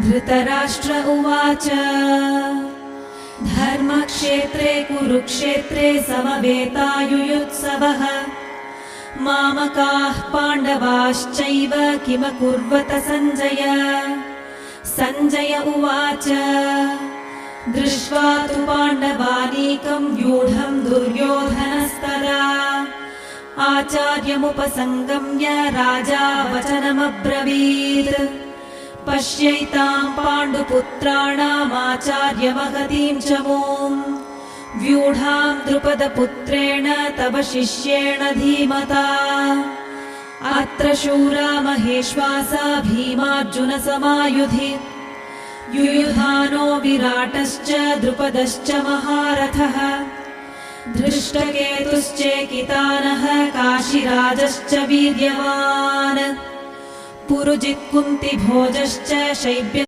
धृतराष्ट्र उवाच धर्मक्षेत्रे कुरुक्षेत्रे समवेतायुयुत्सवः मामकाः पाण्डवाश्चैव किमकुर्वत सञ्जय। सञ्जय उवाच दृष्ट्वा तु पाण्डवानीकं व्यूढं दुर्योधनस्तदा आचार्यमुपसङ्गम्य राजा वचनमब्रवीत् पश्यैतां पाण्डुपुत्राणामाचार्यमहतीं च मूं व्यूढां द्रुपदपुत्रेण तव शिष्येण धीमता अत्र शूरा महेश्वासा भीमार्जुनसमायुधि युयुधानो विराटश्च द्रुपदश्च महारथः धृष्टकेतुश्चेकितानः काशीराजश्च वीर्यवान् पुरुजित्कुन्तिभोजश्च शैब्य